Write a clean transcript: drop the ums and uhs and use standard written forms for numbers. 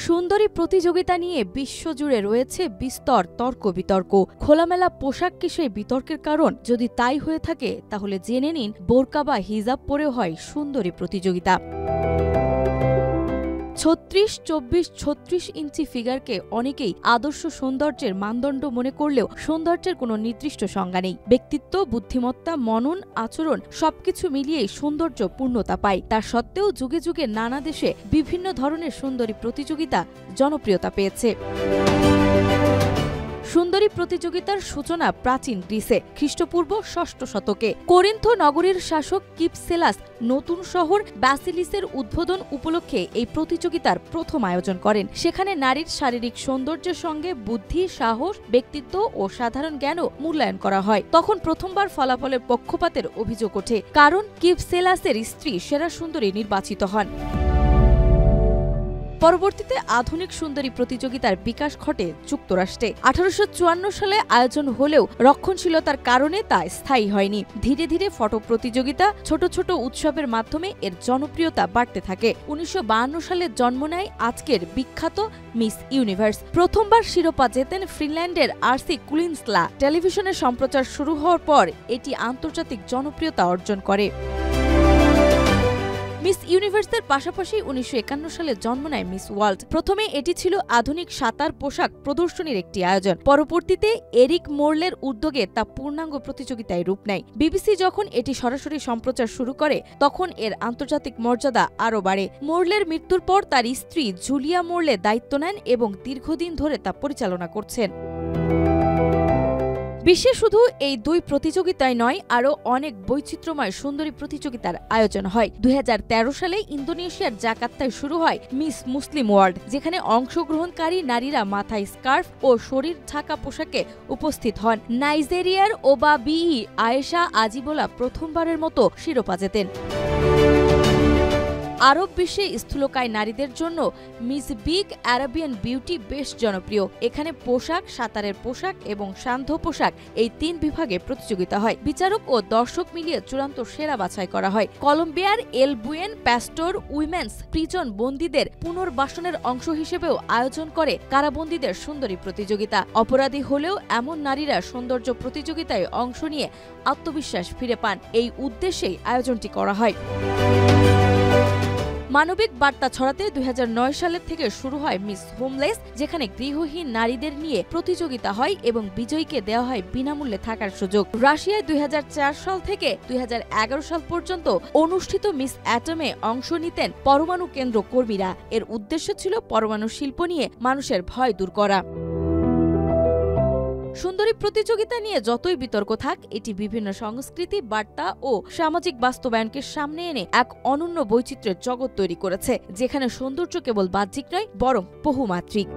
সুন্দরী প্রতিযোগিতা নিয়ে বিশ্বজুড়ে রয়েছে বিস্তর তর্ক বিতর্ক। খোলামেলা পোশাক কি সেই বিতর্কের কারণ? যদি তাই হয়ে থাকে তাহলে জেনে নিন বোরকা বা হিজাব পরেও হয় সুন্দরী প্রতিযোগিতা। 36-24-36 ইঞ্চি ফিগারকে অনেকেই আদর্শ সৌন্দর্যের মানদণ্ড মনে করলেও সৌন্দর্যের কোনো নির্দিষ্ট সংজ্ঞা নেই। ব্যক্তিত্ব, বুদ্ধিমত্তা, মনন, আচরণ সবকিছু মিলিয়েই সৌন্দর্য পূর্ণতা পায়। তার সত্ত্বেও যুগে যুগে নানা দেশে বিভিন্ন ধরনের সুন্দরী প্রতিযোগিতা জনপ্রিয়তা পেয়েছে। সুন্দরী প্রতিযোগিতার সূচনা প্রাচীন গ্রিসে খ্রিস্টপূর্ব ৬ষ্ঠ শতকে। কোরিন্থ নগরীর শাসক কিপসেলাস নতুন শহর ব্যাসিলিসের উদ্বোধন উপলক্ষে এই প্রতিযোগিতার প্রথম আয়োজন করেন। সেখানে নারীর শারীরিক সৌন্দর্যের সঙ্গে বুদ্ধি, সাহস, ব্যক্তিত্ব ও সাধারণ জ্ঞানও মূল্যায়ন করা হয়। তখন প্রথমবার ফলাফলের পক্ষপাতের অভিযোগ ওঠে, কারণ কিপসেলাসের স্ত্রী সেরা সুন্দরী নির্বাচিত হন। পরবর্তীতে আধুনিক সুন্দরী প্রতিযোগিতার বিকাশ ঘটে যুক্তরাষ্ট্রে। 1854 সালে আয়োজন হলেও রক্ষণশীলতার কারণে তা স্থায়ী হয়নি। ধীরে ধীরে ফটো প্রতিযোগিতা, ছোট ছোট উৎসবের মাধ্যমে এর জনপ্রিয়তা বাড়তে থাকে। 1952 সালে জন্ম নেয় আজকের বিখ্যাত মিস ইউনিভার্স। প্রথমবার শিরোপা জেতেন ফিনল্যান্ডের আর্সি কুলিন্সলা। টেলিভিশনে সম্প্রচার শুরু হওয়ার পর এটি আন্তর্জাতিক জনপ্রিয়তা অর্জন করে। মিস ইউনিভার্সের পাশাপাশি 1951 সালে জন্ম নেয় মিস ওয়ার্ল্ড। প্রথমে এটি ছিল আধুনিক সাঁতার পোশাক প্রদর্শনীর একটি আয়োজন। পরবর্তীতে এরিক মোরলের উদ্যোগে তা পূর্ণাঙ্গ প্রতিযোগিতায় রূপ নেয়। বিবিসি যখন এটি সরাসরি সম্প্রচার শুরু করে তখন এর আন্তর্জাতিক মর্যাদা আরও বাড়ে। মোরলের মৃত্যুর পর তার স্ত্রী জুলিয়া মোরলে দায়িত্ব নেন এবং দীর্ঘদিন ধরে তা পরিচালনা করছেন। বিশ্বে শুধু এই দুই প্রতিযোগিতায় নয়, আরও অনেক বৈচিত্র্যময় সুন্দরী প্রতিযোগিতার আয়োজন হয়। 2013 সালে ইন্দোনেশিয়ার জাকার্তায় শুরু হয় মিস মুসলিম ওয়ার্ল্ড, যেখানে অংশগ্রহণকারী নারীরা মাথায় স্কার্ফ ও শরীর ঢাকা পোশাকে উপস্থিত হন। নাইজেরিয়ার ওবাবিই আয়েশা আজিবোলা প্রথমবারের মতো শিরোপা জেতেন। আরব বিশ্বে স্থূলকায় নারীদের জন্য মিস বিগ আরাবিয়ান বিউটি বেশ জনপ্রিয়। এখানে পোশাক, সাঁতারের পোশাক এবং সান্ধ্য পোশাক এই 3 বিভাগে প্রতিযোগিতা হয়। বিচারক ও দর্শক মিলিয়ে চূড়ান্ত সেরা বাছাই করা হয়। কলম্বিয়ার এল বুয়েন প্যাস্টোর উইমেন্স প্রিজন বন্দীদের পুনর্বাসনের অংশ হিসেবেও আয়োজন করে কারাবন্দীদের সুন্দরী প্রতিযোগিতা। অপরাধী হলেও এমন নারীরা সৌন্দর্য প্রতিযোগিতায় অংশ নিয়ে আত্মবিশ্বাস ফিরে পান। এই উদ্দেশ্যেই আয়োজনটি করা হয়। মানবিক বার্তা ছড়াতে 2009 সালের থেকে শুরু হয় মিস হোমলেস, যেখানে গৃহহীন নারীদের নিয়ে প্রতিযোগিতা হয় এবং বিজয়ীকে দেওয়া হয় বিনামূল্যে থাকার সুযোগ। রাশিয়ায় 2004 সাল থেকে 2011 সাল পর্যন্ত অনুষ্ঠিত মিস অ্যাটমে অংশ নিতেন পরমাণু কেন্দ্র কর্মীরা। এর উদ্দেশ্য ছিল পরমাণু শিল্প নিয়ে মানুষের ভয় দূর করা। সুন্দরী প্রতিযোগিতা নিয়ে যতই বিতর্ক থাক, এটি বিভিন্ন সংস্কৃতি, বার্তা ও সামাজিক বাস্তবায়নকে সামনে এনে এক অনন্য বৈচিত্র্যের জগৎ তৈরি করেছে, যেখানে সৌন্দর্য কেবল বাহ্যিক নয় বরং বহুমাত্রিক।